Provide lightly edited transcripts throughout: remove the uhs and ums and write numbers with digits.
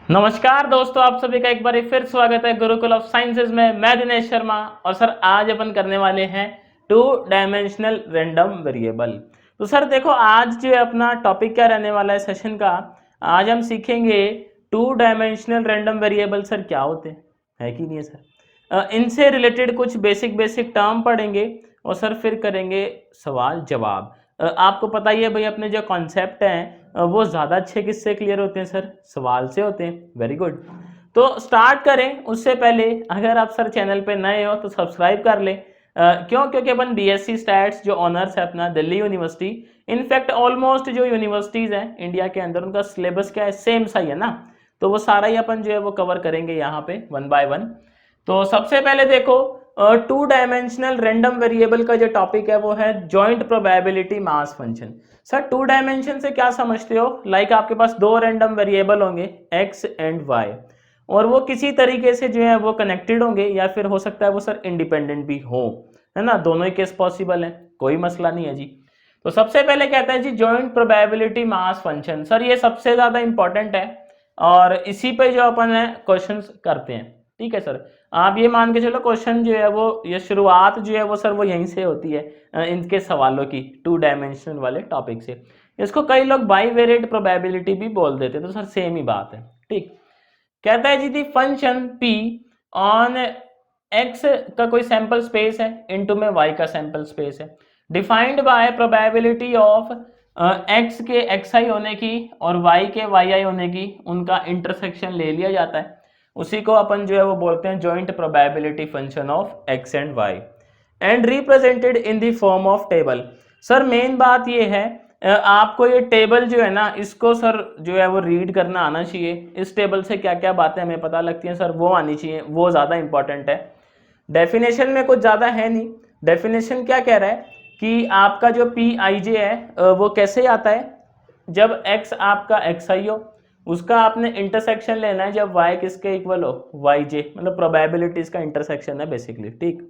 नमस्कार दोस्तों, आप सभी का एक बार फिर स्वागत है गुरुकुल ऑफ साइंसेज में। मैं दिनेश शर्मा और सर आज अपन करने वाले हैं टू डायमेंशनल रैंडम वेरिएबल। तो सर देखो, आज जो है अपना टॉपिक क्या रहने वाला है सेशन का। आज हम सीखेंगे two dimensional random variable sir क्या होते हैं, है कि नहीं है सर। इनसे रिलेटेड कुछ बेसिक टर्म पढ़ेंगे और सर फिर करेंगे सवाल जवाब। आपको पता ही है भाई, अपने जो कॉन्सेप्ट हैं वो ज़्यादा अच्छे किससे क्लियर होते हैं सर, सवाल से होते हैं। Very good. तो स्टार्ट करें उससे पहले अगर आप सर चैनल पे नए हो तो सब्सक्राइब कर लें। क्यों? क्योंकि अपन बीएससी स्टैट्स जो ऑनर्स है अपना दिल्ली यूनिवर्सिटी, इनफैक्ट ऑलमोस्ट जो यूनिवर्सिटीज़ हैं इंडिया के अंदर उनका सिलेबस क्या है, सेम सा ही है ना। तो वो सारा ही अपन जो है वो कवर करेंगे यहाँ पे वन बाय वन। तो सबसे पहले देखो, टू डायमेंशनल रैंडम वेरिएबल का जो टॉपिक है वो है joint probability mass function. Sir two dimension से क्या समझते हो? लाइक आपके पास दो रैंडम वेरिएबल होंगे x एंड y, और वो किसी तरीके से जो है वो कनेक्टेड होंगे, या फिर हो सकता है वो सर इंडिपेंडेंट भी हो, है ना। दोनों ही केस पॉसिबल है, कोई मसला नहीं है जी। तो सबसे पहले कहता है जी joint probability mass function. Sir ये सबसे ज्यादा इंपॉर्टेंट है और इसी पे जो अपन है क्वेश्चंस करते हैं। ठीक है सर, आप ये मान के चलो क्वेश्चन जो है वो, ये शुरुआत जो है वो सर वो यहीं से होती है इनके सवालों की, टू डायमेंशनल वाले टॉपिक से। इसको कई लोग बाईवेरिएट प्रोबेबिलिटी भी बोल देते हैं, तो सर सेम ही बात है। ठीक, कहता है जी the function p on x का कोई सैंपल स्पेस है, इनटू में y का सैंपल स्पेस है, defined by probability of x के xi होने की और y के yi होने की, उनका इंटरसेक्शन ले लिया जाता है। उसी को अपन जो है वो बोलते हैं joint probability function of x and y, and represented in the form of table. Sir main बात ये है, आपको ये टेबल जो है ना, इसको सर जो है वो रीड करना आना चाहिए। इस टेबल से क्या क्या बातें हमें पता लगती हैं सर वो आनी चाहिए, वो ज़्यादा इंपॉर्टेंट है। डेफिनेशन में कुछ ज़्यादा है नहीं। डेफिनेशन क्या कह रहा है कि आपका जो पी आई जे है वो कैसे आता है, जब x आपका xi हो, उसका आपने इंटरसेक्शन लेना है जब y किसके इक्वल हो, yj, मतलब प्रोबेबिलिटीज का इंटरसेक्शन है बेसिकली। ठीक,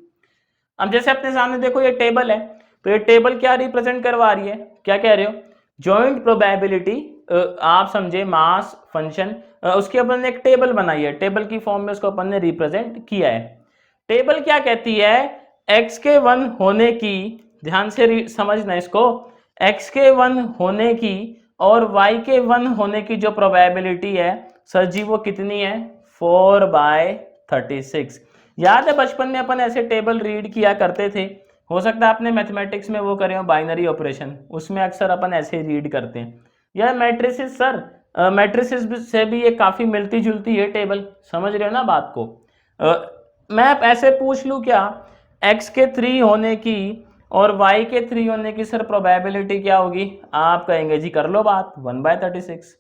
अब जैसे अपने सामने देखो ये टेबल है, तो ये टेबल क्या रिप्रेजेंट करवा रही है, क्या कह रहे हो, जॉइंट प्रोबेबिलिटी। आप समझे मास फंक्शन, उसकी अपन ने एक टेबल बनाई है, टेबल की फॉर्म में उसको अपन ने रिप्रेजेंट किया है। टेबल क्या कहती है, x के 1 होने की, ध्यान से समझना इसको, x के 1 होने की और y के 1 होने की जो प्रोबेबिलिटी है सर जी वो कितनी है, 4/36। याद है बचपन में अपन ऐसे टेबल रीड किया करते थे, हो सकता है आपने मैथमेटिक्स में वो करे हो बाइनरी ऑपरेशन, उसमें अक्सर अपन ऐसे ही रीड करते हैं। यह मैट्रिसेस सर, मैट्रिसेस से भी ये काफ़ी मिलती जुलती है टेबल, समझ रहे हो ना बात को। मैं ऐसे पूछ लूँ क्या, x के 3 होने की और y के 3 होने की सर प्रोबेबिलिटी क्या होगी, आप कहेंगे जी कर लो बात, 1/36।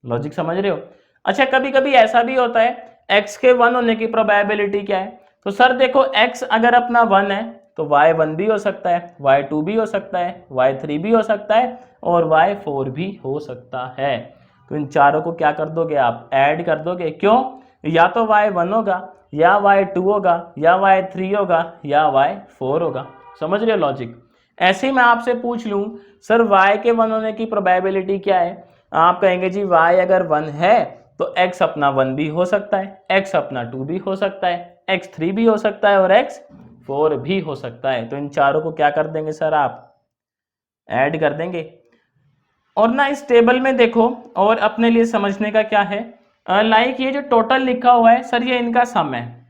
लॉजिक समझ रहे हो। अच्छा कभी कभी ऐसा भी होता है, x के 1 होने की प्रोबेबिलिटी क्या है, तो सर देखो x अगर अपना 1 है तो y 1 भी हो सकता है, y 2 भी हो सकता है, y 3 भी हो सकता है और y 4 भी हो सकता है। तो इन चारों को क्या कर दोगे, आप ऐड कर दोगे। क्यों? या तो y 1 होगा, या y 2 होगा, या y 3 होगा, या y 4 होगा। समझ रहे हो लॉजिक। ऐसे ही मैं आपसे पूछ लूं सर y के 1 होने की प्रोबेबिलिटी क्या है, आप कहेंगे जी y अगर 1 है तो x अपना 1 भी हो सकता है, x अपना 2 भी हो सकता है, x 3 भी हो सकता है और x 4 भी हो सकता है। तो इन चारों को क्या कर देंगे सर, आप ऐड कर देंगे। और ना इस टेबल में देखो, और अपने लिए समझने का क्या है, लाइक ये जो टोटल लिखा हुआ है सर ये इनका सम है।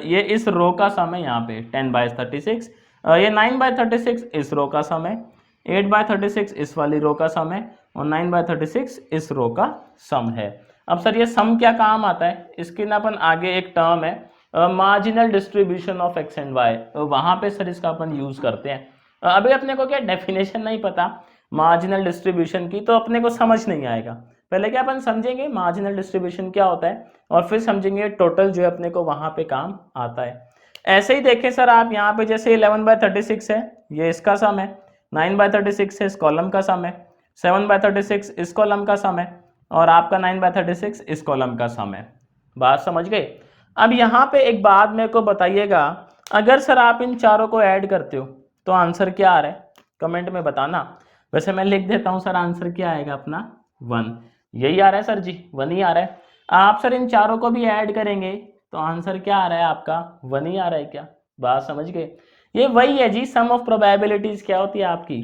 ये इस रो का सम है यहाँ पे 10/36, ये 9/36 इस रो का सम है, 8/36 इस वाली रो का सम है और 9/36 इस रो का सम है। अब सर ये सम क्या काम आता है, इसके ना अपन आगे एक टर्म है marginal distribution of x and y, वहां पे सर इसका अपन यूज करते हैं। अभी अपने को क्या डेफिनेशन नहीं पता मार्जिनल डिस्ट्रीब्यूशन की, तो अपने को समझ नहीं आएगा। पहले क्या अपन समझेंगे मार्जिनल डिस्ट्रीब्यूशन क्या होता है और फिर समझेंगे टोटल जो है अपने को वहां पे काम आता है। ऐसे ही देखें सर आप यहाँ पे, जैसे 11/36 है ये इसका सम है, 9/36 है इस कॉलम का सम है, 7/36 इस कॉलम का सम है और आपका 9/36 इस कॉलम का सम है। बात समझ गए। अब यहाँ पे एक बात मेरे को बताइएगा, अगर सर आप इन चारों को ऐड करते हो तो आंसर क्या आ रहा है, कमेंट में बताना। वैसे मैं लिख देता हूँ सर, आंसर क्या आएगा अपना 1, यही आ रहा है सर जी, 1 ही आ रहा है। आप सर इन चारों को भी ऐड करेंगे तो आंसर क्या आ रहा है आपका, 1 ही आ रहा है क्या, बात समझ गए। ये वही है जी, सम ऑफ प्रोबेबिलिटीज क्या होती है आपकी,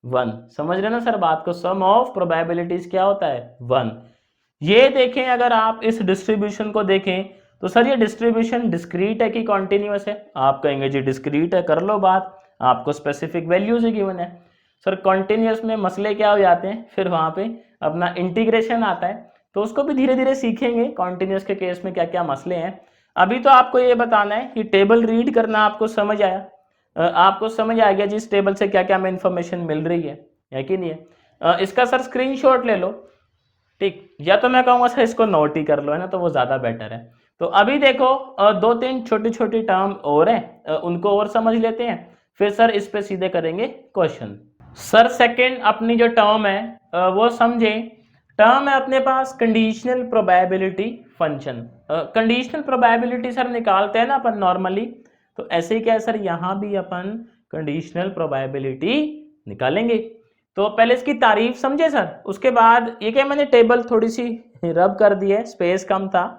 1। समझ रहे ना सर बात को, सम ऑफ प्रोबेबिलिटीज क्या होता है, 1। ये देखें अगर आप इस डिस्ट्रीब्यूशन को देखें तो सर ये डिस्ट्रीब्यूशन डिस्क्रीट है कि कॉन्टिन्यूअस है, आप कहेंगे जी डिस्क्रीट है, कर लो बात, आपको स्पेसिफिक वैल्यूज ही गिवन है। सर कॉन्टिन्यूअस में मसले क्या हो जाते हैं, फिर वहां पे अपना इंटीग्रेशन आता है, तो उसको भी धीरे धीरे सीखेंगे कॉन्टिन्यूअस के केस में क्या क्या मसले हैं। अभी तो आपको ये बताना है कि टेबल रीड करना आपको समझ आया, आपको समझ आ गया जी इस टेबल से क्या क्या हमें इन्फॉर्मेशन मिल रही है कि नहीं है। इसका सर स्क्रीनशॉट ले लो, ठीक, या तो मैं कहूँगा सर इसको नोट ही कर लो, है ना, तो वो ज़्यादा बेटर है। तो अभी देखो 2-3 छोटी छोटी टर्म और हैं, उनको और समझ लेते हैं, फिर सर इस पे सीधे करेंगे क्वेश्चन। सर सेकंड अपनी जो टर्म है वो समझे, टर्म है अपने पास conditional probability function. Conditional probability sir निकालते हैं ना अपन नॉर्मली, तो ऐसे ही क्या है सर, यहाँ भी अपन कंडीशनल प्रोबेबिलिटी निकालेंगे। तो पहले इसकी तारीफ समझे सर, उसके बाद ये क्या मैंने टेबल थोड़ी सी रब कर दी है, स्पेस कम था,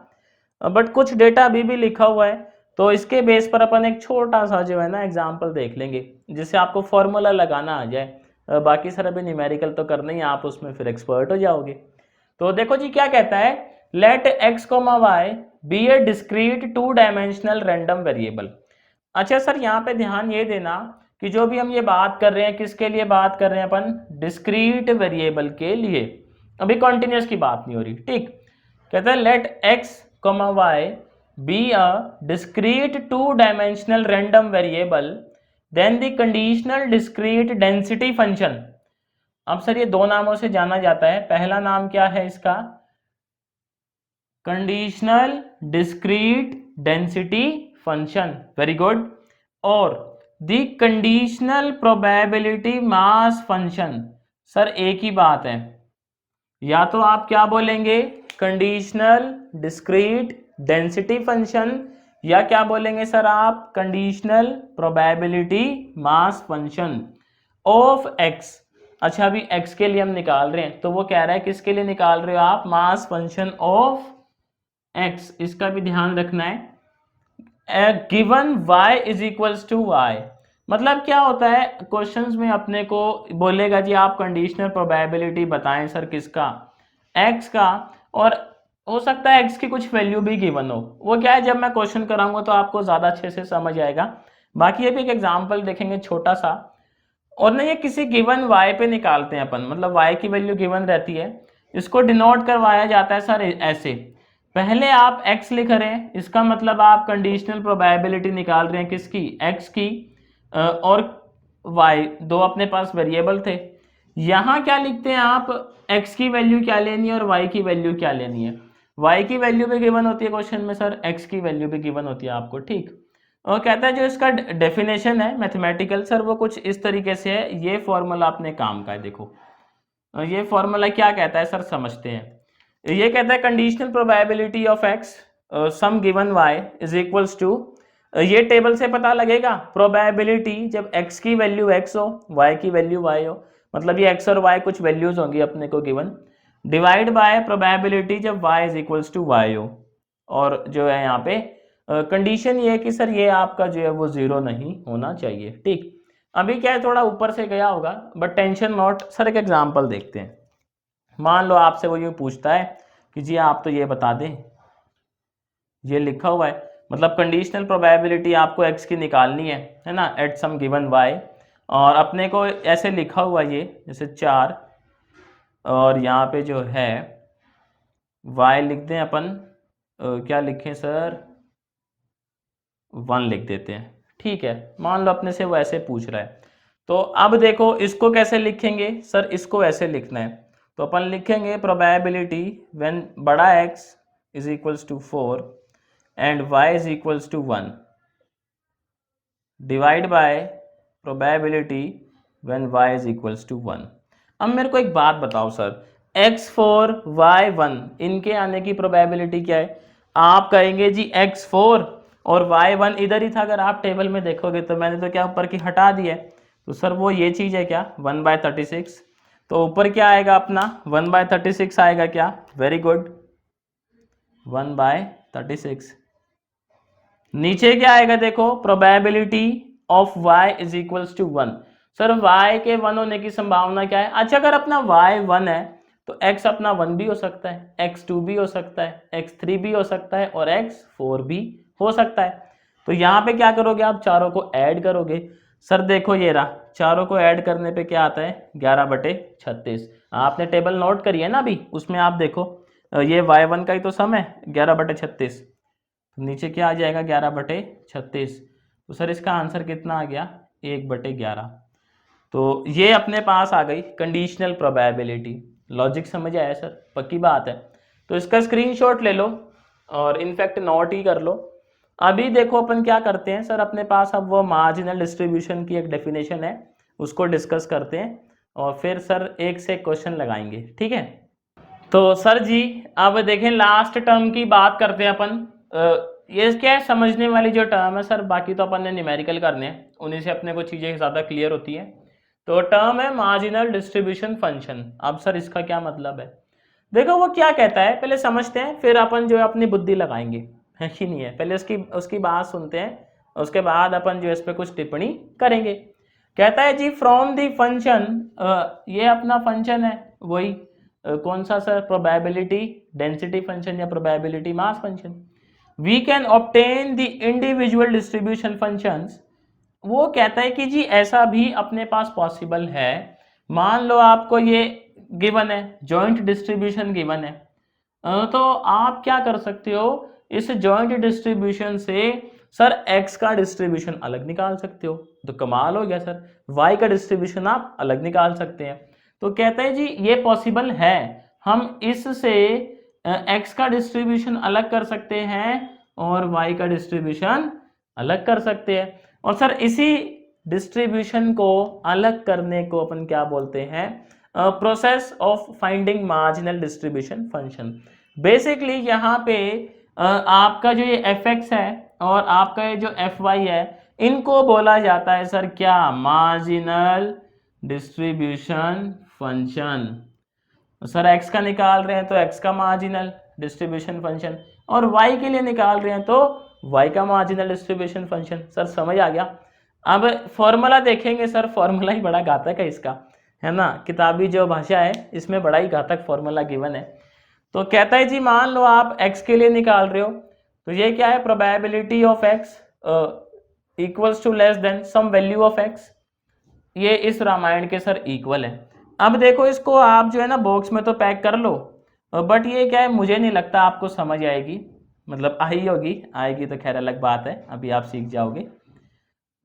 बट कुछ डेटा अभी भी लिखा हुआ है, तो इसके बेस पर अपन एक छोटा सा जो है ना एग्जाम्पल देख लेंगे जिससे आपको फॉर्मूला लगाना आ जाए। बाकी सर अभी न्यूमेरिकल तो करना ही, आप उसमें फिर एक्सपर्ट हो जाओगे। तो देखो जी क्या कहता है, लेट x, y बी ए डिस्क्रीट 2 डायमेंशनल रैंडम वेरिएबल। अच्छा सर यहाँ पे ध्यान ये देना कि जो भी हम ये बात कर रहे हैं किसके लिए बात कर रहे हैं अपन, डिस्क्रीट वेरिएबल के लिए, अभी कॉन्टिन्यूस की बात नहीं हो रही, ठीक। कहता है let x, y be a discrete 2 dimensional random variable then the conditional discrete density function. अब सर ये दो नामों से जाना जाता है, पहला नाम क्या है इसका, conditional discrete density function, very good, और the conditional probability mass function. Sir एक ही बात है, या तो आप क्या बोलेंगे कंडीशनल डिस्क्रीट डेंसिटी फंक्शन, या क्या बोलेंगे सर आप conditional probability mass function of x. अच्छा अभी x के लिए हम निकाल रहे हैं, तो वो कह रहा है किसके लिए निकाल रहे हो आप, मास फंक्शन ऑफ x, इसका भी ध्यान रखना है। Given y is equals to y, मतलब क्या होता है क्वेश्चंस में अपने को बोलेगा जी आप कंडीशनल प्रोबेबिलिटी बताएं सर किसका, x का, और हो सकता है x की कुछ वैल्यू भी गिवन हो, वो क्या है जब मैं क्वेश्चन कराऊंगा तो आपको ज्यादा अच्छे से समझ आएगा। बाकी ये भी एक एग्जांपल देखेंगे छोटा सा, और ना ये किसी गिवन y पे निकालते हैं अपन, मतलब y की वैल्यू गिवन रहती है, इसको डिनोट करवाया जाता है सर ऐसे, पहले आप x लिख रहे हैं, इसका मतलब आप कंडीशनल प्रोबेबिलिटी निकाल रहे हैं किसकी, x की, और y दो अपने पास वेरिएबल थे। यहाँ क्या लिखते हैं आप, x की वैल्यू क्या लेनी है और y की वैल्यू क्या लेनी है, y की वैल्यू भी गिवन होती है क्वेश्चन में सर, x की वैल्यू भी गिवन होती है आपको, ठीक। और कहता है जो इसका डेफिनेशन है मैथमेटिकल सर वो कुछ इस तरीके से है, ये फॉर्मूला अपने काम का है, देखो ये फॉर्मूला क्या कहता है सर समझते हैं। ये कहता है conditional probability of x some given y is equals to, ये टेबल से पता लगेगा प्रोबेबिलिटी जब x की वैल्यू x हो y की वैल्यू y हो, मतलब ये x और y कुछ वैल्यूज होंगी अपने को गिवन, डिवाइड बाय प्रोबेबिलिटी जब y is equals to y हो, और जो है यहाँ पे कंडीशन ये है कि सर ये आपका जो है वो जीरो नहीं होना चाहिए, ठीक। अभी क्या है थोड़ा ऊपर से गया होगा बट टेंशन नॉट, सर एक एग्जांपल देखते हैं। मान लो आपसे वो यूँ पूछता है कि जी आप तो ये बता दें, ये लिखा हुआ है, मतलब कंडीशनल प्रोबेबिलिटी आपको x की निकालनी है ना, एट सम गिवन y, और अपने को ऐसे लिखा हुआ ये जैसे 4, और यहाँ पे जो है y लिख दें अपन, क्या लिखें सर 1 लिख देते हैं, ठीक है। मान लो अपने से वो ऐसे पूछ रहा है, तो अब देखो इसको कैसे लिखेंगे सर, इसको ऐसे लिखना है, तो अपन लिखेंगे प्रोबेबिलिटी व्हेन बड़ा x is equals to 4 and y is equals to 1 divide by probability when y is equals to 1। अब मेरे को एक बात बताओ सर, x4 y1 इनके आने की प्रोबेबिलिटी क्या है, आप कहेंगे जी x4 और y1 इधर ही था, अगर आप टेबल में देखोगे तो मैंने तो क्या ऊपर की हटा दी है, तो सर वो ये चीज़ है क्या 1/36, तो ऊपर क्या आएगा अपना 1/36 आएगा क्या, वेरी गुड, 1/36। नीचे क्या आएगा देखो, probability of y is equals to 1। Sir y के 1 होने की संभावना क्या है? अच्छा, अगर अपना y 1 है तो x अपना 1 भी हो सकता है, x2 भी हो सकता है, x3 भी हो सकता है और x4 भी हो सकता है। तो यहाँ पे क्या करोगे आप, चारों को ऐड करोगे। सर देखो ये रहा, चारों को ऐड करने पे क्या आता है, 11/36। आपने टेबल नोट करी है ना अभी, उसमें आप देखो ये y1 का ही तो सम है 11/36, तो नीचे क्या आ जाएगा 11/36। तो सर इसका आंसर कितना आ गया, 1/11। तो ये अपने पास आ गई कंडीशनल प्रोबेबिलिटी। लॉजिक समझ आया सर, पक्की बात है। तो इसका स्क्रीनशॉट ले लो और इनफैक्ट नोट ही कर लो। अभी देखो अपन क्या करते हैं सर, अपने पास अब वो मार्जिनल डिस्ट्रीब्यूशन की एक डेफिनेशन है, उसको डिस्कस करते हैं और फिर सर एक से क्वेश्चन लगाएंगे, ठीक है। तो सर जी अब देखें लास्ट टर्म की बात करते हैं अपन। ये क्या है, समझने वाली जो टर्म है सर, बाकी तो अपन ने न्यूमेरिकल करने हैं, उन्हीं से अपने को चीज़ें ज़्यादा क्लियर होती हैं। तो टर्म है मार्जिनल डिस्ट्रीब्यूशन फंक्शन। अब सर इसका क्या मतलब है, देखो वो क्या कहता है पहले समझते हैं, फिर अपन जो है अपनी बुद्धि लगाएंगे, है कि नहीं है। पहले उसकी बात सुनते हैं, उसके बाद अपन जो इस पर कुछ टिप्पणी करेंगे। कहता है जी फ्रॉम दी फंक्शन, ये अपना फंक्शन है वही कौन सा सर, प्रोबेबिलिटी डेंसिटी फंक्शन या probability mass function. We can obtain the individual distribution functions. वो कहता है कि जी ऐसा भी अपने पास पॉसिबल है। मान लो आपको ये गिवन है, जॉइंट डिस्ट्रीब्यूशन गिवन है, तो आप क्या कर सकते हो, इस जॉइंट डिस्ट्रीब्यूशन से सर x का डिस्ट्रीब्यूशन अलग निकाल सकते हो। तो कमाल हो गया सर, y का डिस्ट्रीब्यूशन आप अलग निकाल सकते हैं। तो कहता है जी ये पॉसिबल है, हम इससे x का डिस्ट्रीब्यूशन अलग कर सकते हैं और y का डिस्ट्रीब्यूशन अलग कर सकते हैं। और सर इसी डिस्ट्रीब्यूशन को अलग करने को अपन क्या बोलते हैं, process of finding marginal distribution function. Basically यहाँ पे आपका जो ये fx है और आपका ये जो fy है, इनको बोला जाता है सर क्या, marginal distribution function. Sir x का निकाल रहे हैं तो x का मार्जिनल डिस्ट्रीब्यूशन फंक्शन, और y के लिए निकाल रहे हैं तो y का मार्जिनल डिस्ट्रीब्यूशन फंक्शन। सर समझ आ गया। अब फॉर्मूला देखेंगे सर, फॉर्मूला ही बड़ा घातक है इसका, है ना, किताबी जो भाषा है इसमें बड़ा ही घातक फॉर्मूला गिवन है। तो कहता है जी मान लो आप x के लिए निकाल रहे हो, तो ये क्या है, probability of x equals to less than some value of x। ये इस रामायण के सर इक्वल है। अब देखो इसको आप जो है ना बॉक्स में तो पैक कर लो, बट ये क्या है, मुझे नहीं लगता आपको समझ आएगी, मतलब आई होगी, आएगी तो खैर अलग बात है, अभी आप सीख जाओगे।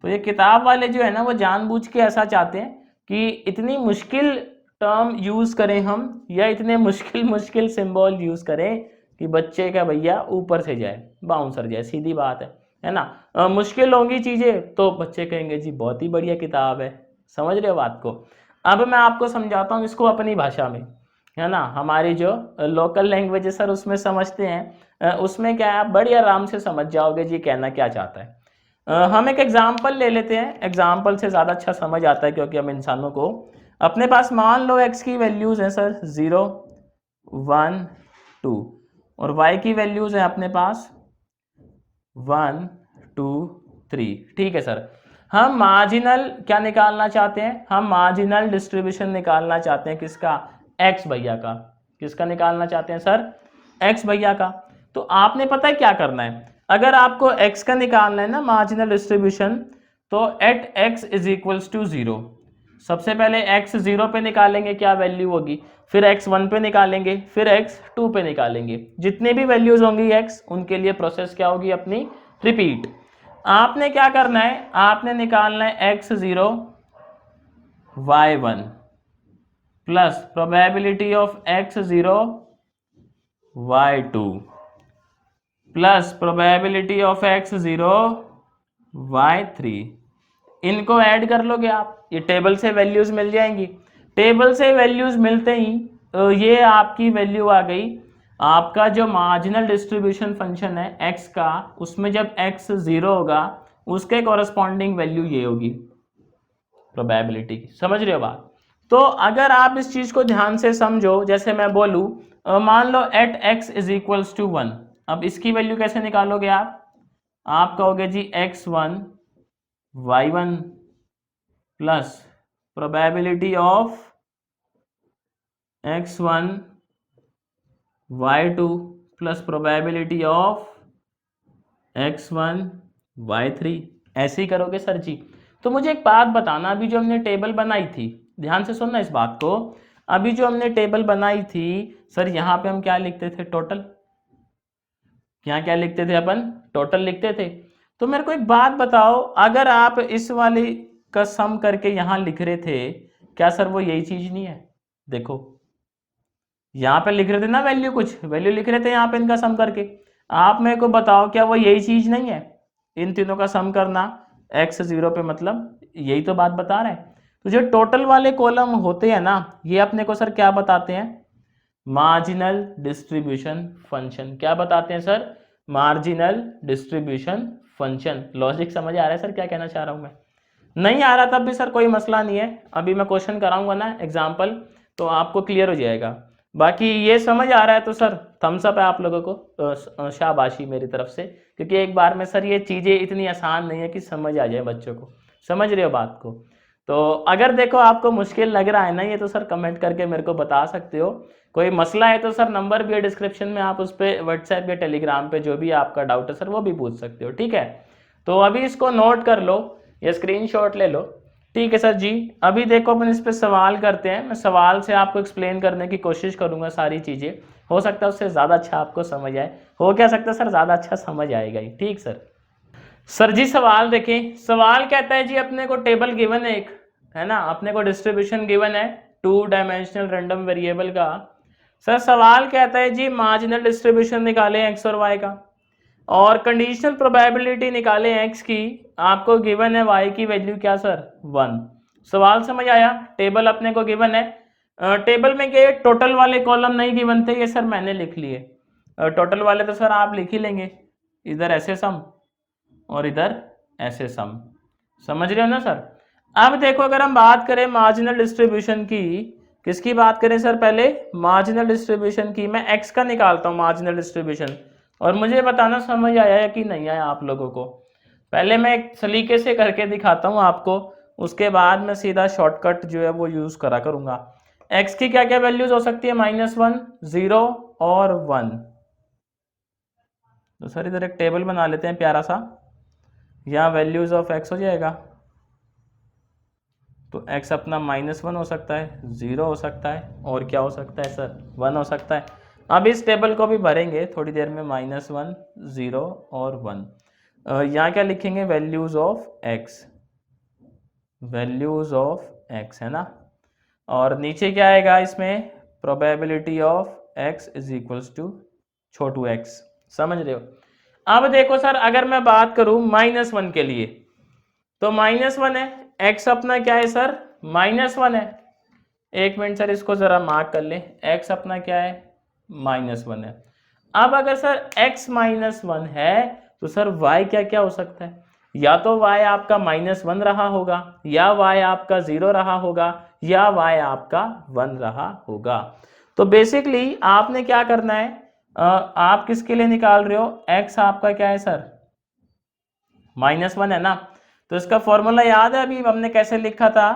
तो ये किताब वाले जो है ना वो जानबूझ के ऐसा चाहते हैं कि इतनी मुश्किल टर्म यूज करें हम, या इतने मुश्किल सिंबल यूज करें कि बच्चे का भैया ऊपर से जाए, बाउंसर जाए, सीधी बात है ना। मुश्किल होंगी चीजें तो बच्चे कहेंगे जी बहुत ही बढ़िया किताब है। समझ रहे हो बात को। अब मैं आपको समझाता हूँ इसको अपनी भाषा में, है ना, हमारी जो लोकल लैंग्वेज है सर उसमें समझते हैं, उसमें क्या है आप बड़ी आराम से समझ जाओगे जी कहना क्या चाहता है। हम एक एग्जाम्पल ले लेते हैं, एग्जाम्पल से ज़्यादा अच्छा समझ आता है, क्योंकि हम इंसानों को अपने पास मान लो x की वैल्यूज़ हैं सर 0, 1, 2 और y की वैल्यूज़ हैं अपने पास 1, 2, 3। ठीक है सर, हम मार्जिनल क्या निकालना चाहते हैं, हम मार्जिनल डिस्ट्रीब्यूशन निकालना चाहते हैं किसका, x भैया का। किसका निकालना चाहते हैं सर, x भैया का। तो आपने पता है क्या करना है, अगर आपको x का निकालना है ना मार्जिनल डिस्ट्रीब्यूशन, तो at x is equals to 0, सबसे पहले x 0 पे निकालेंगे क्या वैल्यू होगी, फिर x 1 पे निकालेंगे, फिर x 2 पे निकालेंगे, जितने भी वैल्यूज होंगी x उनके लिए प्रोसेस क्या होगी अपनी, रिपीट। आपने क्या करना है, आपने निकालना है x0 y1 plus probability of x0 y2 plus probability of x0 y3। इनको ऐड कर लोगे आप, ये टेबल से वैल्यूज मिल जाएंगी। टेबल से वैल्यूज मिलते ही ये आपकी वैल्यू आ गई, आपका जो मार्जिनल डिस्ट्रीब्यूशन फंक्शन है x का, उसमें जब x 0 होगा उसके कॉरस्पॉन्डिंग वैल्यू ये होगी प्रोबेबिलिटी की। समझ रहे हो बात। तो अगर आप इस चीज को ध्यान से समझो, जैसे मैं बोलूं मान लो at x is equals to 1, अब इसकी वैल्यू कैसे निकालोगे आप कहोगे जी x1 y1 plus probability of x1 y2 plus probability of x1 y3, ऐसे ही करोगे सर जी। तो मुझे एक बात बताना, अभी जो हमने टेबल बनाई थी, ध्यान से सुनना इस बात को, अभी जो हमने टेबल बनाई थी सर, यहाँ पे हम क्या लिखते थे? टोटल। यहाँ क्या लिखते थे अपन? टोटल लिखते थे। तो मेरे को एक बात बताओ, अगर आप इस वाली का सम करके यहाँ लिख रहे थे, क्या सर वो यही चीज नहीं है? देखो यहाँ पे लिख रहे थे ना वैल्यू, कुछ वैल्यू लिख रहे थे यहाँ पे इनका सम करके। आप मेरे को बताओ क्या वो यही चीज नहीं है? इन तीनों का सम करना x0 पे, मतलब यही तो बात बता रहे हैं। तो जो टोटल वाले कॉलम होते हैं ना, ये अपने को सर क्या बताते हैं? Marginal distribution function. क्या बताते हैं sir? Marginal distribution function. Logic समझ आ रहा है सर क्या कहना चाह रहा हूं मैं? नहीं आ रहा तब भी सर कोई मसला नहीं है, अभी मैं क्वेश्चन कराऊंगा ना एग्जाम्पल, तो आपको क्लियर हो जाएगा। बाकी ये समझ आ रहा है तो सर थम्स अप है आप लोगों को, शाबाशी मेरी तरफ से, क्योंकि एक बार में सर ये चीज़ें इतनी आसान नहीं है कि समझ आ जाए बच्चों को। समझ रहे हो बात को? तो अगर देखो आपको मुश्किल लग रहा है ना ये, तो सर कमेंट करके मेरे को बता सकते हो। कोई मसला है तो सर नंबर भी है डिस्क्रिप्शन में, आप उस पर व्हाट्सएप या टेलीग्राम पे जो भी आपका डाउट है सर वो भी पूछ सकते हो, ठीक है? तो अभी इसको नोट कर लो या स्क्रीनशॉट ले लो, ठीक है सर जी। अभी देखो अपन इस पे सवाल करते हैं, मैं सवाल से आपको एक्सप्लेन करने की कोशिश करूंगा सारी चीज़ें, हो सकता है उससे ज़्यादा अच्छा आपको समझ आए। हो क्या सकता है सर? ज़्यादा अच्छा समझ आएगा ही, ठीक सर। सर जी सवाल देखें, सवाल कहता है जी अपने को टेबल गिवन है एक, है ना, अपने को डिस्ट्रीब्यूशन गिवन है 2 डायमेंशनल रैंडम वेरिएबल का। सर सवाल कहता है जी मार्जिनल डिस्ट्रीब्यूशन निकालें एक्स और वाई का, और कंडीशनल प्रोबेबिलिटी निकालें एक्स की, आपको गिवन है वाई की वैल्यू क्या सर? 1। सवाल समझ आया? टेबल अपने को गिवन है, टेबल में क्या टोटल वाले कॉलम नहीं गिवन थे, ये सर मैंने लिख लिए। टोटल वाले तो सर आप लिख ही लेंगे, इधर ऐसे सम और इधर ऐसे सम, समझ रहे हो ना सर? अब देखो अगर हम बात करें मार्जिनल डिस्ट्रीब्यूशन की, किसकी बात करें सर? पहले मार्जिनल डिस्ट्रीब्यूशन की, मैं एक्स का निकालता हूँ मार्जिनल डिस्ट्रीब्यूशन, और मुझे बताना समझ आया है कि नहीं आया आप लोगों को। पहले मैं एक सलीके से करके दिखाता हूँ आपको, उसके बाद मैं सीधा शॉर्टकट जो है वो यूज करा करूंगा। एक्स की क्या क्या वैल्यूज हो सकती है? -1, 0 और 1। तो सर इधर एक टेबल बना लेते हैं प्यारा सा, यहाँ वैल्यूज ऑफ एक्स हो जाएगा। तो x अपना -1 हो सकता है, 0 हो सकता है, और क्या हो सकता है सर? 1 हो सकता है। अब इस टेबल को भी भरेंगे थोड़ी देर में, -1, 0 और 1। यहाँ क्या लिखेंगे? Values of x, values of x, है ना। और नीचे क्या आएगा इसमें? Probability of x is equals to छोटू x। समझ रहे हो? अब देखो सर अगर मैं बात करूं -1 के लिए, तो -1 है, x अपना क्या है सर? -1 है। एक मिनट सर इसको जरा मार्क कर लें, x अपना क्या है? -1 है। अब अगर सर x -1 है तो सर y क्या क्या हो सकता है? या तो y आपका -1 रहा होगा, या y आपका 0 रहा होगा, या y आपका 1 रहा होगा। तो बेसिकली आपने क्या करना है, आप किसके लिए निकाल रहे हो? x आपका क्या है सर? -1 है ना। तो इसका फॉर्मूला याद है अभी हमने कैसे लिखा था?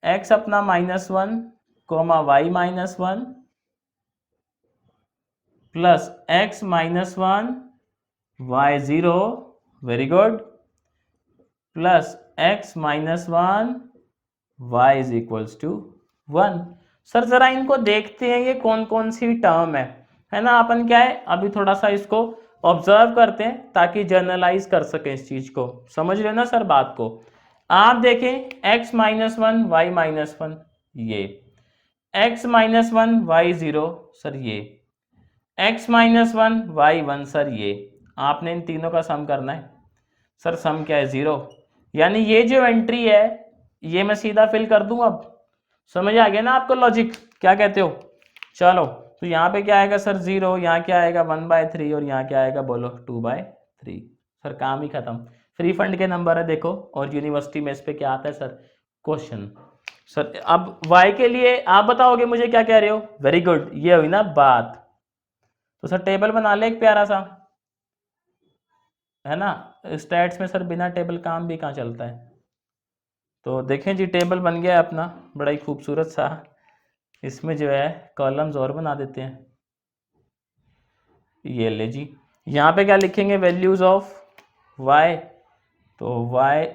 x अपना -1 comma y -1 plus x -1 y 0, very good, plus x -1 y is equals to 1। Sir जरा इनको देखते हैं ये कौन कौन सी टर्म है ना। अपन क्या है अभी थोड़ा सा इसको ऑब्जर्व करते हैं ताकि जर्नलाइज कर सकें इस चीज को। समझ रहे हो ना सर बात को? आप देखें x -1 y -1, ये x -1 y 0 सर, ये x -1 y 1 सर, ये आपने इन तीनों का सम करना है। सर सम क्या है? 0। यानी ये जो एंट्री है ये मैं सीधा फिल कर दूं। अब समझ आ गया ना आपको लॉजिक? क्या कहते हो? चलो तो यहाँ पे क्या आएगा सर? 0, यहाँ क्या आएगा? 1/3, और यहाँ क्या आएगा बोलो? 2/3। सर काम ही खत्म। फ्री फंड के नंबर है देखो, और यूनिवर्सिटी में इस पे क्या आता है सर? क्वेश्चन। सर अब y के लिए आप बताओगे मुझे क्या कह रहे हो? वेरी गुड, ये हुई ना बात। तो सर टेबल बना ले एक प्यारा सा, है ना। स्टैट्स में सर बिना टेबल काम भी कहाँ चलता है। तो देखें जी टेबल बन गया है अपना बड़ा ही खूबसूरत सा। इसमें जो है कॉलम्स और बना देते हैं। ये ले जी, यहाँ पे क्या लिखेंगे, वैल्यूज ऑफ y, तो y,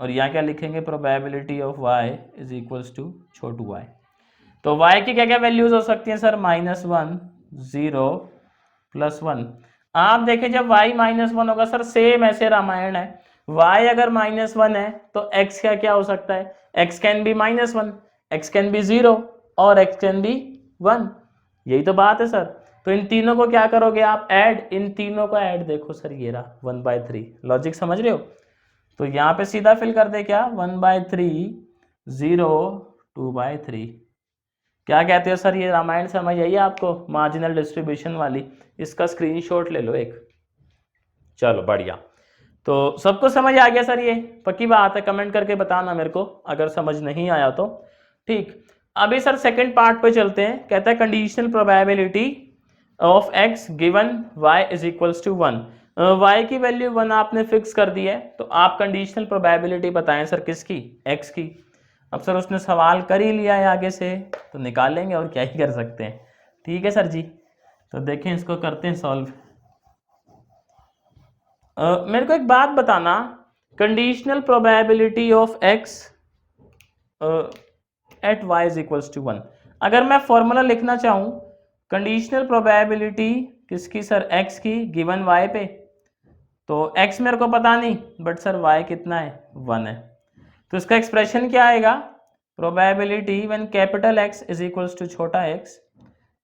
और यहाँ क्या लिखेंगे, probability of y is equals to छोटू y। तो y की क्या क्या वैल्यूज हो सकती हैं सर, -1, 0, +1। आप देखें जब y -1 होगा सर, सेम ऐसे रामायण है, y अगर -1 है तो x क्या क्या हो सकता है, x can be -1, x can be 0 और x कैन बी 1। यही तो बात है सर। तो इन तीनों को क्या करोगे आप, ऐड, इन तीनों को ऐड, देखो सर ये रहा 1/3। लॉजिक समझ रहे हो। तो यहाँ पे सीधा फिल कर दे क्या, 1/3, 0, 2/3। क्या कहते हो सर, ये रामायण समझ आई आपको, मार्जिनल डिस्ट्रीब्यूशन वाली। इसका स्क्रीनशॉट ले लो एक। चलो बढ़िया, तो सबको समझ आ गया सर, ये पक्की बात है। कमेंट करके बताना मेरे को अगर समझ नहीं आया तो। ठीक, अभी सर सेकंड पार्ट पे चलते हैं। कहता है conditional probability of x given y is equals to 1। y की वैल्यू 1 आपने फिक्स कर दी है, तो आप कंडीशनल प्रोबेबिलिटी बताएं सर किसकी, x की। अब सर उसने सवाल कर ही लिया है आगे से, तो निकालेंगे और क्या ही कर सकते हैं। ठीक है सर जी, तो देखें इसको करते हैं सॉल्व। मेरे को एक बात बताना, conditional probability of x at y is equals to 1, अगर मैं फॉर्मूला लिखना चाहूँ कंडीशनल प्रोबेबिलिटी किसकी सर, x की गिवन y पे, तो x मेरे को पता नहीं, बट सर y कितना है, 1 है। तो इसका एक्सप्रेशन क्या आएगा, probability when capital X is equals to छोटा x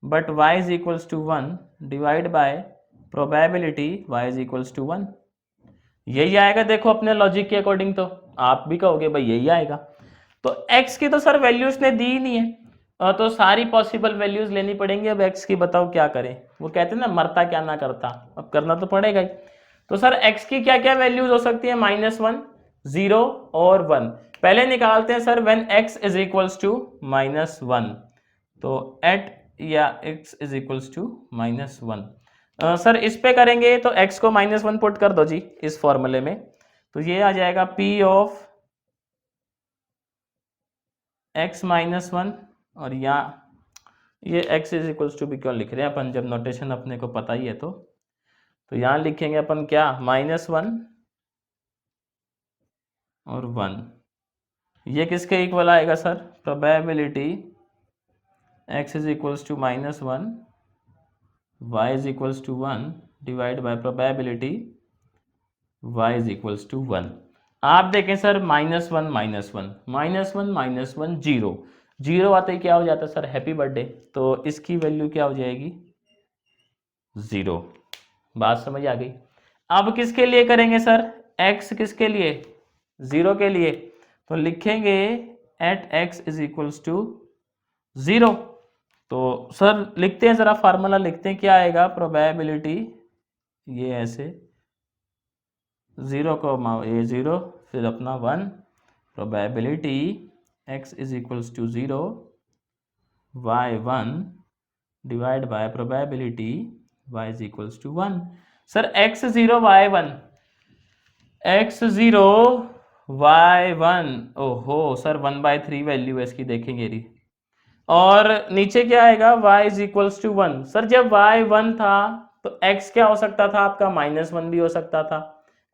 but y is equals to 1 divide by probability y is equals to 1। यही आएगा देखो अपने लॉजिक के अकॉर्डिंग, तो आप भी कहोगे भाई यही आएगा। तो x की तो सर वैल्यूज ने दी ही नहीं है, तो सारी पॉसिबल वैल्यूज लेनी पड़ेंगी। अब x की बताओ क्या करें, वो कहते हैं ना मरता क्या ना करता, अब करना तो पड़ेगा ही। तो सर x की क्या क्या वैल्यूज हो सकती है, -1, 0 और 1। पहले निकालते हैं sir when x is equals to -1, तो एट या x is equals to -1। Sir इस पे करेंगे तो x को -1 पुट कर दो जी इस फॉर्मूले में, तो ये आ जाएगा p ऑफ x -1, और यहाँ ये x इज इक्वल्स टू भी क्यों लिख रहे हैं अपन, जब नोटेशन अपने को पता ही है। तो यहाँ लिखेंगे अपन क्या, -1 और 1। ये किसके इक्वल आएगा sir, probability x is equals to -1, y is equals to 1 divide by probability y is equals to 1। आप देखें सर -1 -1 0, 0 आते ही क्या हो जाता है सर, हैप्पी बर्थडे। तो इसकी वैल्यू क्या हो जाएगी, 0। बात समझ आ गई। अब किसके लिए करेंगे सर, x किसके लिए, 0 के लिए, तो लिखेंगे at x is equals to 0। तो सर लिखते हैं, जरा फार्मूला लिखते हैं, क्या आएगा, प्रोबेबिलिटी ये ऐसे 0 को ये 0 फिर अपना 1, probability x is equals to 0 y 1 divide by probability y is equals to 1। Sir x 0 y 1, x 0 y 1, ओहो सर 1/3 वैल्यू है इसकी, देखेंगे री। और नीचे क्या आएगा, y is equals to 1। Sir जब y 1 था तो x क्या हो सकता था आपका, -1 भी हो सकता था,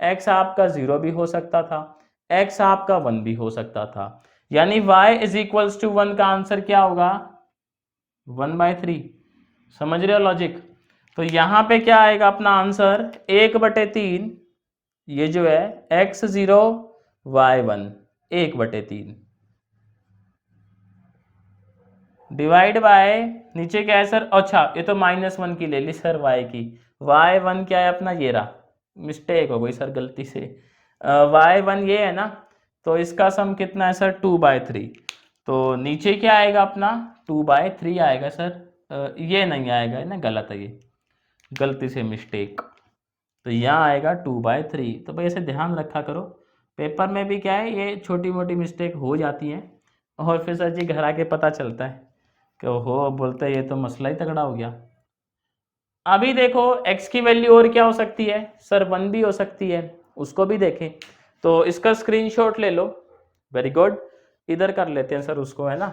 x आपका 0 भी हो सकता था, x आपका 1 भी हो सकता था। यानी y इज इक्वल्स टू 1 का आंसर क्या होगा, 1/3। समझ रहे हो लॉजिक। तो यहाँ पे क्या आएगा अपना आंसर, 1/3, ये जो है x 0 y 1 1/3 डिवाइड बाय, नीचे क्या है सर, अच्छा ये तो -1 की ले ली सर y की, y1 क्या है अपना, ये रहा, मिस्टेक हो गई सर गलती से, y1 ये है ना, तो इसका सम कितना है सर, 2/3। तो नीचे क्या आएगा अपना, 2/3 आएगा सर, ये नहीं आएगा है ना, गलत है ये, गलती से मिस्टेक। तो यहाँ आएगा 2/3। तो भाई ऐसे ध्यान रखा करो, पेपर में भी क्या है ये छोटी मोटी मिस्टेक हो जाती है, और फिर सर जी घर आके पता चलता है कि ओहो, बोलते ये तो मसला ही तगड़ा हो गया। अभी देखो x की वैल्यू और क्या हो सकती है सर, 1 भी हो सकती है, उसको भी देखें। तो इसका स्क्रीनशॉट ले लो, वेरी गुड, इधर कर लेते हैं सर उसको, है ना।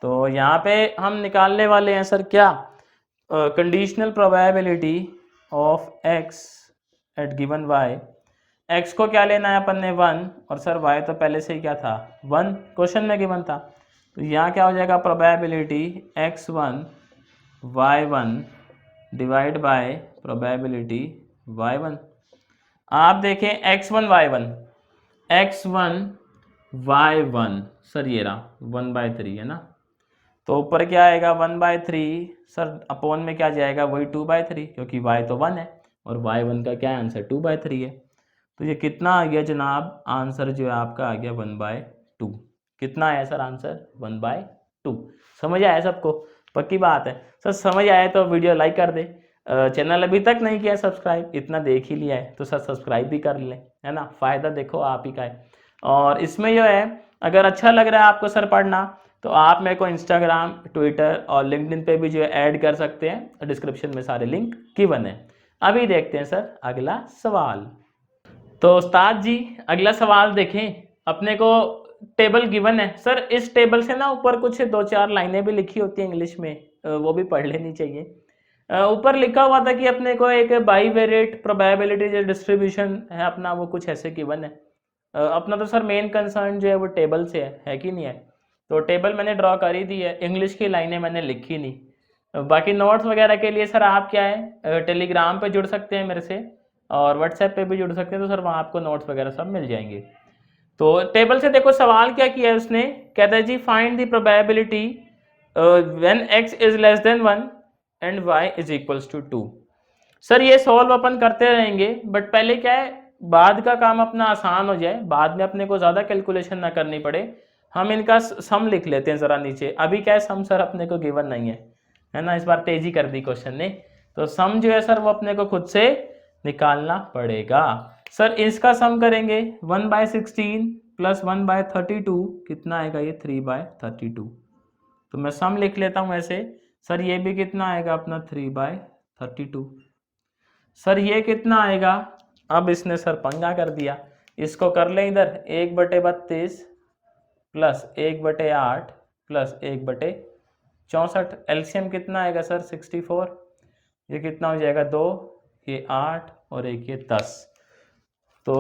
तो यहाँ पे हम निकालने वाले हैं सर क्या, conditional probability of x at given y। x को क्या लेना है अपन ने 1, और सर y तो पहले से ही क्या था 1, क्वेश्चन में गिवन था। तो यहाँ क्या हो जाएगा, probability x1 y1 divide by probability y1। आप देखें x1 y1 सर ये रहा 1/3 है ना। तो ऊपर क्या आएगा 1/3 सर, अपॉन में क्या जाएगा वही 2/3, क्योंकि y तो 1 है और y1 का क्या है आंसर 2/3 है। तो ये कितना आ गया जनाब, आंसर जो है आपका आ गया 1/2। कितना आया सर आंसर 1/2। समझ आया सबको, पक्की बात है सर, समझ आया तो वीडियो लाइक कर दे। चैनल अभी तक नहीं किया सब्सक्राइब, इतना देख ही लिया है तो सर सब्सक्राइब भी कर लें, है ना, फ़ायदा देखो आप ही का है। और इसमें जो है अगर अच्छा लग रहा है आपको सर पढ़ना, तो आप मेरे को इंस्टाग्राम, ट्विटर और लिंक्डइन पे भी जो है ऐड कर सकते हैं, डिस्क्रिप्शन में सारे लिंक गिवन है। अभी देखते हैं सर अगला सवाल। तो उस्ताद जी अगला सवाल देखें, अपने को टेबल गिवन है सर, इस टेबल से ना ऊपर कुछ 2-4 लाइनें भी लिखी होती हैं इंग्लिश में, वो भी पढ़ लेनी चाहिए। ऊपर लिखा हुआ था कि अपने को एक बाईवेरिएट प्रोबेबिलिटी जो डिस्ट्रीब्यूशन है अपना, वो कुछ ऐसे गिवन है। अपना तो सर मेन कंसर्न जो है वो टेबल से है कि नहीं है। तो टेबल मैंने ड्रॉ कर ही दी है, इंग्लिश की लाइनें मैंने लिखी नहीं। बाकी नोट्स वगैरह के लिए सर आप क्या है टेलीग्राम पे जुड़ सकते हैं मेरे से, और व्हाट्सएप पे भी जुड़ सकते हैं, तो सर वहाँ आपको नोट्स वगैरह सब मिल जाएंगे। तो टेबल से देखो सवाल क्या किया है उसने, कहता है जी find the probability when x is less than 1 and y is equals to 2। Sir ये सॉल्व अपन करते रहेंगे, बट पहले क्या है बाद का काम अपना आसान हो जाए, बाद में अपने को ज़्यादा कैलकुलेशन ना करनी पड़े, हम इनका सम लिख लेते हैं ज़रा नीचे। अभी क्या है सम सर अपने को गिवन नहीं है ना, इस बार तेजी कर दी क्वेश्चन ने। तो सम जो है सर वो अपने को खुद से निकालना पड़ेगा। सर इसका सम करेंगे 1/16 प्लस 1/32 कितना आएगा, ये 3/32। तो मैं सम लिख लेता हूँ ऐसे, सर ये भी कितना आएगा अपना 3/32। सर ये कितना आएगा, अब इसने सर पंगा कर दिया, इसको कर ले इधर 1/32 प्लस 1/8 प्लस 1/64। एलसीएम कितना आएगा सर 64। ये कितना हो जाएगा 2, ये 8 और एक ये 10। तो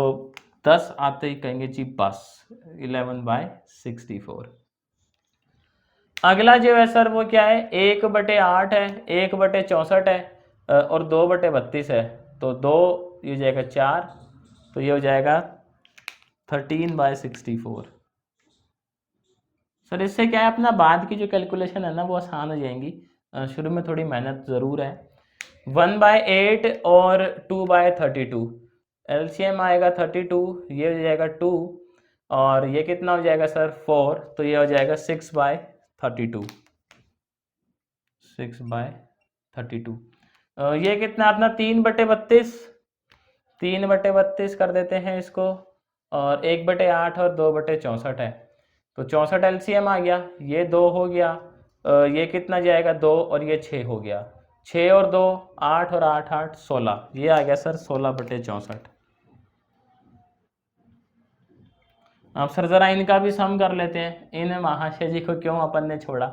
10 आते ही कहेंगे जी बस 11/64। अगला जो है सर वो क्या है 1/8 है, 1/64 है और 2/32 है। तो 2 ये हो जाएगा 4, तो ये हो जाएगा 13/64। सर इससे क्या है अपना बाद की जो कैलकुलेशन है ना वो आसान हो जाएंगी, शुरू में थोड़ी मेहनत ज़रूर है। 1/8 और 2/32, एलसीएम आएगा 32, ये हो जाएगा 2 और ये कितना हो जाएगा सर 4, तो ये हो जाएगा 6/32। 6/32 ये कितना अपना 3/32, 3/32 कर देते हैं इसको, और 1/8 और 2/64 है, तो 64 एलसीएम आ गया, ये 2 हो गया, ये कितना जाएगा 2 और ये 6 हो गया, 6 और 2 8 और 8 8 16, ये आ गया सर 16/64। अब सर ज़रा इनका भी सम कर लेते हैं, इन महाशय जी को क्यों अपन ने छोड़ा।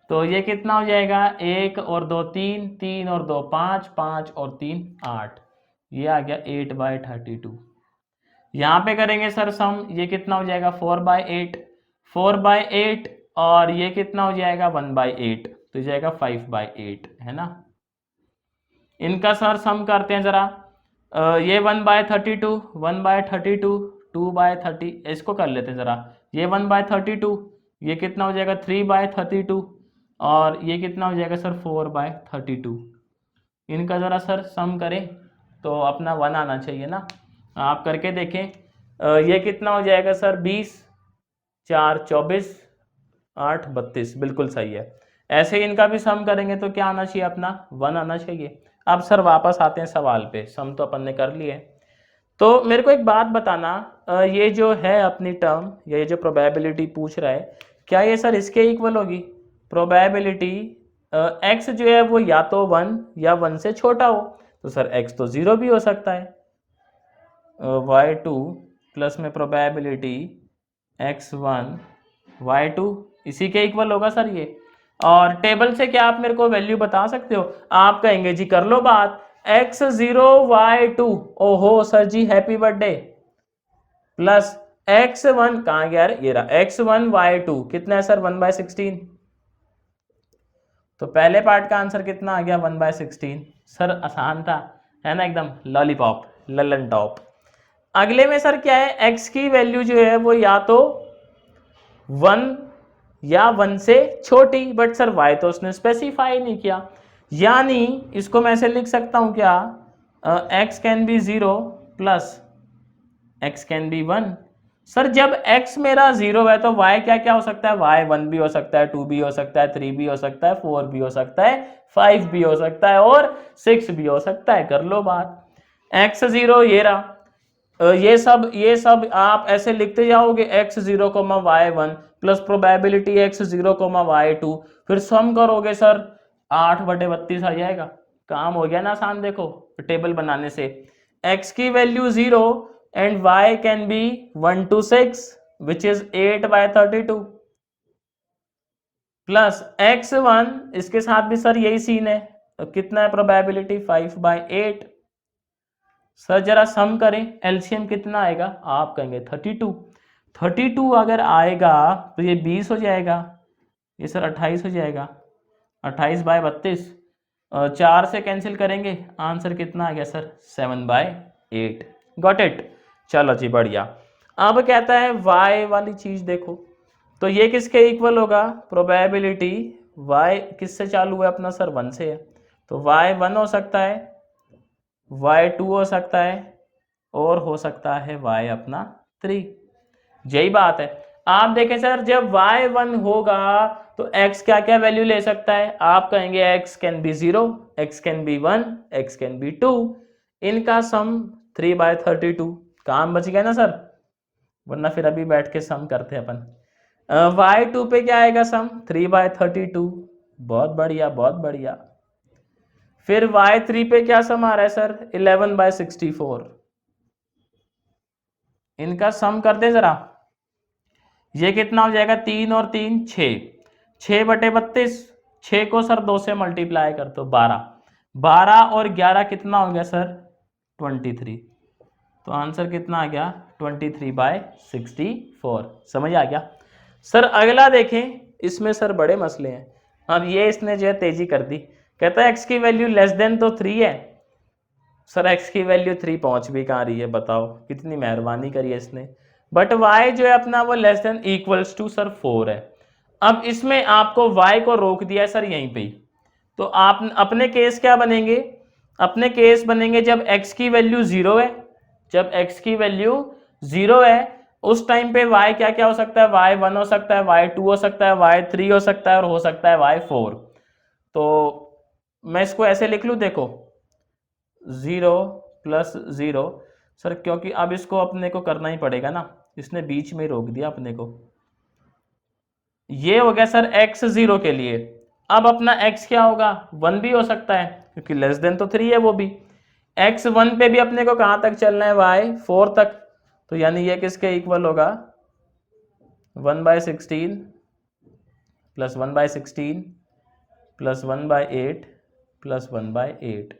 तो ये कितना हो जाएगा 1 और 2 3, 3 और 2 5, 5 और 3 8, ये आ गया 8/32। यहाँ पे करेंगे सर सम, ये कितना हो जाएगा 4/8, 4/8 और ये कितना हो जाएगा 1/8, तो जाएगा 5/8, है ना। इनका सर सम करते हैं ज़रा, ये 1/32, 1/32, 2/30, इसको कर लेते हैं ज़रा, ये 1/32, ये कितना हो जाएगा 3/32 और ये कितना हो जाएगा सर 4/32। इनका ज़रा सर सम करें तो अपना 1 आना चाहिए ना, आप करके देखें। ये कितना हो जाएगा सर 20, 4 24, 8 32, बिल्कुल सही है। ऐसे ही इनका भी सम करेंगे तो क्या आना चाहिए अपना 1 आना चाहिए। अब सर वापस आते हैं सवाल पे, सम तो अपन ने कर लिए। तो मेरे को एक बात बताना, ये जो है अपनी टर्म, ये जो प्रोबेबिलिटी पूछ रहा है, क्या ये सर इसके इक्वल होगी, प्रोबेबिलिटी एक्स जो है वो या तो 1 या 1 से छोटा हो, तो सर एक्स तो 0 भी हो सकता है। y2 प्लस में प्रोबेबिलिटी x1 y2 इसी के इक्वल होगा सर ये। और टेबल से क्या आप मेरे को वैल्यू बता सकते हो? आप कहेंगे जी कर लो बात, x0 y2, ओहो सर जी हैप्पी बर्थडे, प्लस x1 कहाँ गया रे, ये रहा x1 y2 कितना है सर 1/16। तो पहले पार्ट का आंसर कितना आ गया 1/16। सर आसान था है ना, एकदम लॉलीपॉप ललन टॉप। अगले में सर क्या है, x की वैल्यू जो है वो या तो 1 या 1 से छोटी, बट सर y तो उसने स्पेसिफाई नहीं किया, यानी इसको मैं ऐसे लिख सकता हूं क्या, x can be 0 plus x can be 1। Sir जब x मेरा 0 है तो y क्या क्या हो सकता है, y 1 भी हो सकता है, 2 भी हो सकता है, 3 भी हो सकता है, 4 भी हो सकता है, 5 भी हो सकता है और 6 भी हो सकता है। कर लो बात, x0 ये रहा, ये सब आप ऐसे लिखते जाओगे x0 y1 plus probability x0 y2, फिर सम करोगे सर 8/32 आ जाएगा। काम हो गया ना आसान, देखो टेबल बनाने से। x की value 0 and y can be 1 to 6 which is 8/32 plus x1, इसके साथ भी सर यही सीन है, तो कितना है प्रोबेबिलिटी 5/8। सर जरा सम करें, एलसीएम कितना आएगा, आप कहेंगे 32। 32 अगर आएगा तो ये 20 हो जाएगा, ये सर 28 हो जाएगा, 28/32 4 से कैंसिल करेंगे, आंसर कितना आ गया सर 7/8। गॉट इट, चलो जी बढ़िया। अब कहता है y वाली चीज देखो, तो ये किसके इक्वल होगा, प्रोबेबिलिटी y किससे चालू है अपना सर 1 से है, तो y 1 हो सकता है, y2 हो सकता है और हो सकता है y अपना 3। यही बात है। आप देखें सर जब y1 होगा तो x क्या क्या वैल्यू ले सकता है, आप कहेंगे x can be 0, x can be 1, x can be 2, इनका सम 3/32। काम बच गया ना सर, वरना फिर अभी बैठ के सम करते हैं अपन। y2 पे क्या आएगा सम 3/32, बहुत बढ़िया बहुत बढ़िया। फिर y3 पे क्या सम आ रहा है सर 11/64, इनका सम कर दे जरा, ये कितना हो जाएगा 3 और 3 6, 6/32, 6 को सर 2 से मल्टीप्लाई कर दो 12, 12 और 11 कितना हो गया सर 23, तो आंसर कितना आ गया 23/64। समझ आ गया सर। अगला देखें, इसमें सर बड़े मसले हैं। अब ये इसने जो है तेजी कर दी, कहता है x की वैल्यू लेस देन तो 3 है, सर x की वैल्यू 3 पहुंच भी कहाँ रही है बताओ, कितनी मेहरबानी करी है इसने। बट y जो है अपना वो less than equals to sir 4 है। अब इसमें आपको y को रोक दिया है सर यहीं पे ही, तो आप अपने केस क्या बनेंगे, अपने केस बनेंगे जब x की वैल्यू 0 है, जब x की वैल्यू 0 है उस टाइम पे y क्या क्या हो सकता है, y1 हो सकता है, y2 हो सकता है, y3 हो सकता है और हो सकता है y4। तो मैं इसको ऐसे लिख लूं, देखो 0 प्लस 0, सर क्योंकि अब इसको अपने को करना ही पड़ेगा ना, इसने बीच में रोक दिया अपने को। ये हो गया सर x0 के लिए। अब अपना x क्या होगा 1 भी हो सकता है क्योंकि लेस देन तो 3 है वो भी। x1 पे भी अपने को कहां तक चलना है y4 तक, तो यानी ये किसके इक्वल होगा 1/16 प्लस 1/16 प्लस 1/8 प्लस 1/8।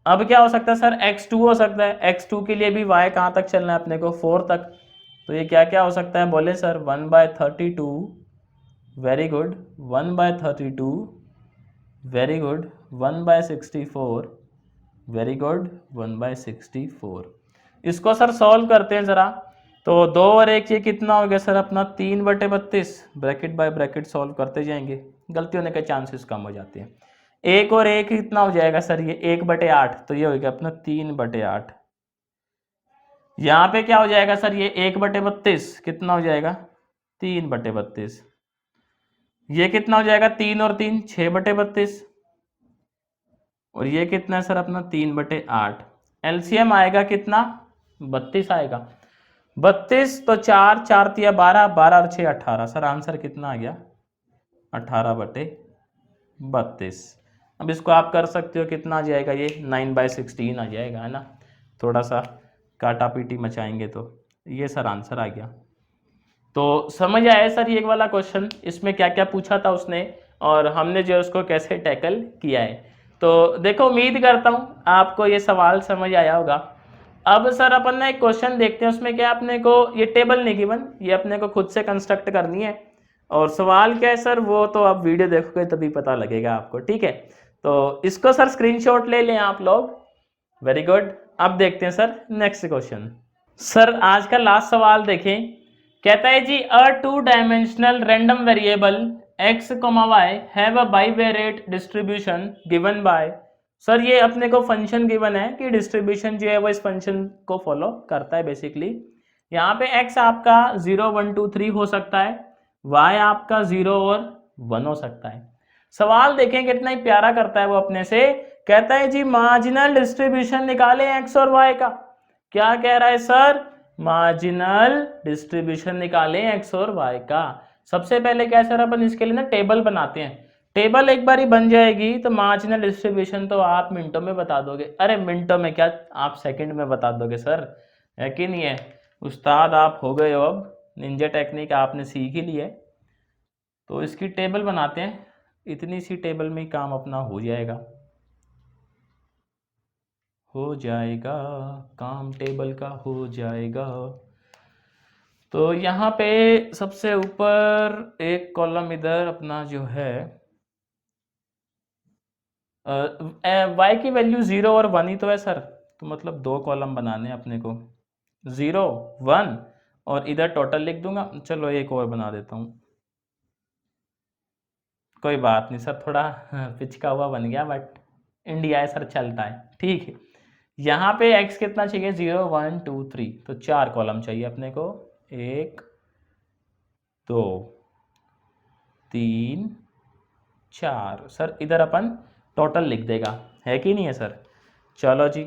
अब क्या हो सकता है सर x2 हो सकता है, x2 के लिए भी y कहां तक चलना है अपने को 4 तक, तो ये क्या क्या हो सकता है बोले sir 1/32, very good 1/32, very good 1/64, very good 1/64। इसको सर सॉल्व करते हैं जरा, तो 2 और 1 ये कितना हो गया सर अपना 3/32, ब्रैकेट बाय ब्रैकेट सॉल्व करते जाएंगे, गलती होने के चांसेस कम हो जाते हैं। 1 और 1 कितना हो जाएगा सर ये 1/8, तो ये हो गया अपना 3/8। यहाँ पे क्या हो जाएगा सर ये 1/32 कितना हो जाएगा 3/32, ये कितना हो जाएगा 3 और 3 6/32, और ये कितना है सर अपना 3/8। एलसीएम आएगा कितना 32 आएगा, 32 तो 4 4 तिया 12, 12 और 6 18, सर आंसर कितना आ गया 18/। 32। अब इसको आप कर सकते हो, कितना आ जाएगा ये 9/16 आ जाएगा, है ना। थोड़ा सा काटा पीटी मचाएंगे तो ये सर आंसर आ गया। तो समझ आया सर ये वाला क्वेश्चन, इसमें क्या क्या पूछा था उसने और हमने जो उसको कैसे टैकल किया है। तो देखो उम्मीद करता हूँ आपको ये सवाल समझ आया होगा। अब सर अपन ना एक क्वेश्चन देखते हैं, उसमें क्या अपने को ये टेबल नहीं गिवन, ये अपने को खुद से कंस्ट्रक्ट करनी है। और सवाल क्या है सर वो तो आप वीडियो देखोगे तभी पता लगेगा आपको, ठीक है। तो इसको सर स्क्रीनशॉट ले लें आप लोग, वेरी गुड। अब देखते हैं सर नेक्स्ट क्वेश्चन। सर आज का लास्ट सवाल देखें, कहता है जी अ 2 dimensional random variable x, y have a bivariate distribution given by. Sir ये अपने को फंक्शन गिवन है कि डिस्ट्रीब्यूशन जो है वो इस फंक्शन को फॉलो करता है बेसिकली। यहाँ पे x आपका 0 1 2 3 हो सकता है, y आपका 0 और 1 हो सकता है। सवाल देखें कितना ही प्यारा करता है वो अपने से, कहता है जी मार्जिनल डिस्ट्रीब्यूशन निकालें x और y का। क्या कह रहा है सर, मार्जिनल डिस्ट्रीब्यूशन निकालें x और y का। सबसे पहले क्या सर अपन इसके लिए ना टेबल बनाते हैं। टेबल एक बार ही बन जाएगी तो मार्जिनल डिस्ट्रीब्यूशन तो आप मिनटों में बता दोगे। अरे मिनटों में क्या, आप सेकंड में बता दोगे सर, है कि नहीं है। उस्ताद आप हो गए हो, अब निंजा टेक्निक आपने सीख ही ली है। तो इसकी टेबल बनाते हैं, इतनी सी टेबल में ही काम अपना हो जाएगा, हो जाएगा काम टेबल का हो जाएगा। तो यहाँ पे सबसे ऊपर एक कॉलम इधर अपना जो है y की वैल्यू 0 और 1 ही तो है सर, तो मतलब 2 कॉलम बनाने हैं अपने को, 0 1 और इधर टोटल लिख दूंगा। चलो एक और बना देता हूँ, कोई बात नहीं सर, थोड़ा पिचका हुआ बन गया बट इंडिया है सर, चलता है, ठीक है। यहाँ पे x कितना चाहिए, 0 1 2 3, तो 4 कॉलम चाहिए अपने को, 1 2 3 4। सर इधर अपन टोटल लिख देगा, है कि नहीं है सर। चलो जी,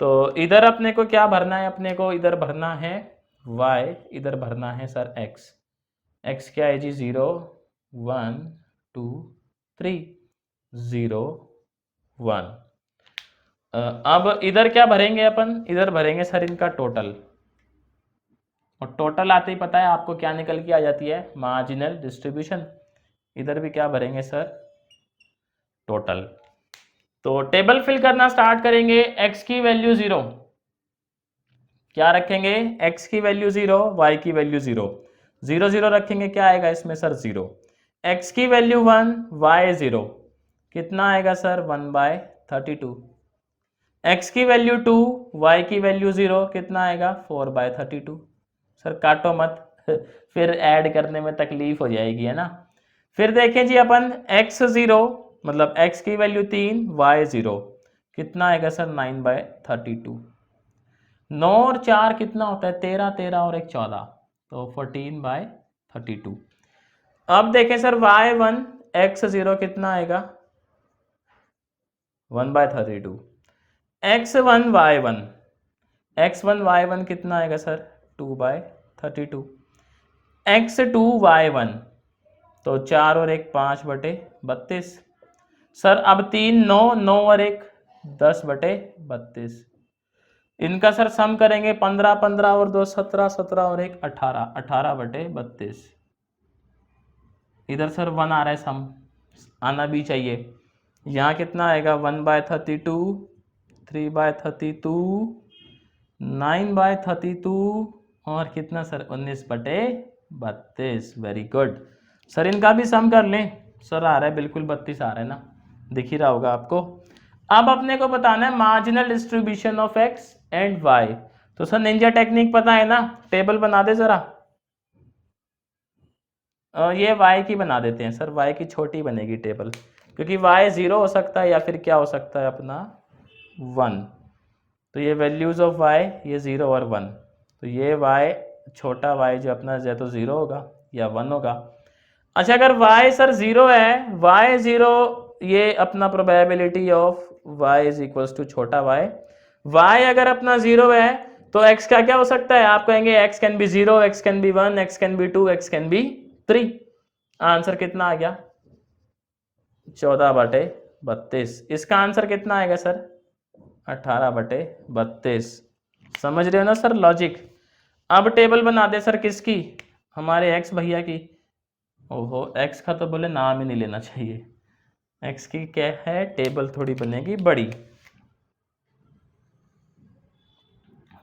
तो इधर अपने को क्या भरना है, अपने को इधर भरना है y, इधर भरना है सर x। x क्या है जी, 0 1 2 3 0 1। अब इधर क्या भरेंगे अपन, इधर भरेंगे सर इनका टोटल, और टोटल आते ही पता है आपको क्या निकल के आ जाती है, मार्जिनल डिस्ट्रीब्यूशन। इधर भी क्या भरेंगे सर, टोटल। तो टेबल फिल करना स्टार्ट करेंगे, x की वैल्यू 0, क्या रखेंगे, x की वैल्यू 0, y की वैल्यू 0, 0 0 रखेंगे, क्या आएगा इसमें सर 0। x की वैल्यू 1, y 0, कितना आएगा सर 1/32। x की वैल्यू 2, y की वैल्यू 0, कितना आएगा 4/32। सर काटो मत फिर ऐड करने में तकलीफ हो जाएगी, है ना। फिर देखें जी अपन x 0 मतलब x की वैल्यू 3, y 0, कितना आएगा सर 9/32। 9 और 4 कितना होता है 13, 13 और 1 14, तो 14/32। अब देखें सर y1 x 0 कितना आएगा 1/32, x1 y1, x1 y1 कितना आएगा सर 2/32, x2 y1, तो 4 और 1 5/32। सर अब 3 9, 9 और 1 10/32। इनका सर सम करेंगे 15 15 और 2 17, 17 और 1 18, 18/32। इधर सर 1 आ रहा है, सम आना भी चाहिए। यहाँ कितना आएगा 1/32, 3/32, 9/32 और कितना सर 19/32। वेरी गुड सर, इनका भी सम कर लें। सर आ रहा है बिल्कुल 32 आ रहा है ना, दिख ही रहा होगा आपको। अब अपने को बताना है marginal distribution of x and y। तो सर निंजा टेक्निक पता है ना, टेबल बना दे जरा। ये y की बना देते हैं सर, y की छोटी बनेगी टेबल, क्योंकि y 0 हो सकता है या फिर क्या हो सकता है अपना 1। तो ये वैल्यूज ऑफ y, ये 0 और 1, तो ये y छोटा y जो अपना है तो 0 होगा या 1 होगा। अच्छा अगर y सर 0 है, y 0, ये अपना probability of y is equals to छोटा y अगर अपना 0 है तो x का क्या हो सकता है, आप कहेंगे x can be 0, x can be 1, x can be 2, x can be 3। Answer कितना आ गया 14/32। इसका आंसर कितना आएगा सर? 18/32। समझ रहे हो ना सर लॉजिक? अब टेबल बना दे सर किसकी? हमारे एक्स भैया की। ओहो, एक्स का तो बोले नाम ही नहीं लेना चाहिए। एक्स की क्या है, टेबल थोड़ी बनेगी बड़ी।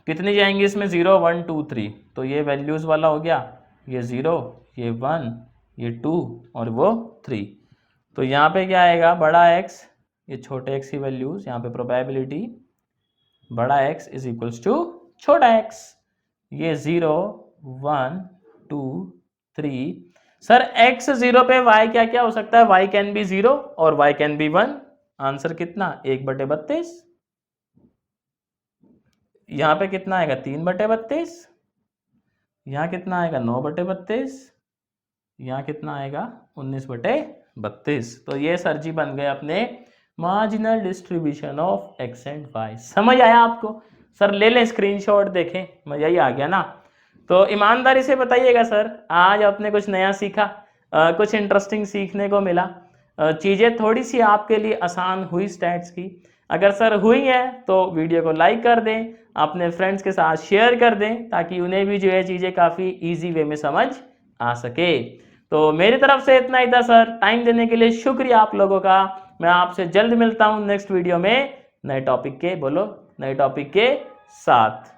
कितनी जाएंगी इसमें? 0 1 2 3। तो ये वैल्यूज वाला हो गया, ये 0, ये 1, ये 2 और वो 3। तो यहाँ पे क्या आएगा? बड़ा एक्स, ये छोटे एक्स की वैल्यूज, यहाँ पे प्रोबेबिलिटी बड़ा एक्स इज इक्वल्स टू छोटा एक्स। ये 0 1 2 3। सर एक्स 0 पे वाई क्या क्या हो सकता है? वाई कैन बी 0 और वाई कैन बी 1। आंसर कितना? 1/32। यहाँ पे कितना आएगा? 3/32। यहाँ कितना आएगा? 9/32। यहाँ कितना आएगा? 19/32। तो ये सर जी बन गए अपने marginal distribution of x and y. समझ आया आपको? सर ले लें स्क्रीनशॉट, देखें, मजा ही आ गया ना? तो ईमानदारी से बताइएगा सर, आज आपने कुछ नया सीखा? कुछ इंटरेस्टिंग सीखने को मिला? चीज़ें थोड़ी सी आपके लिए आसान हुई स्टैट्स की? अगर सर हुई है तो वीडियो को लाइक कर दें, अपने फ्रेंड्स के साथ शेयर कर दें, ताकि उन्हें भी जो है चीज़ें काफ़ी ईजी वे में समझ आ सके। तो मेरी तरफ से इतना ही था सर। टाइम देने के लिए शुक्रिया आप लोगों का। मैं आपसे जल्द मिलता हूँ नेक्स्ट वीडियो में नए टॉपिक के, बोलो, नए टॉपिक के साथ।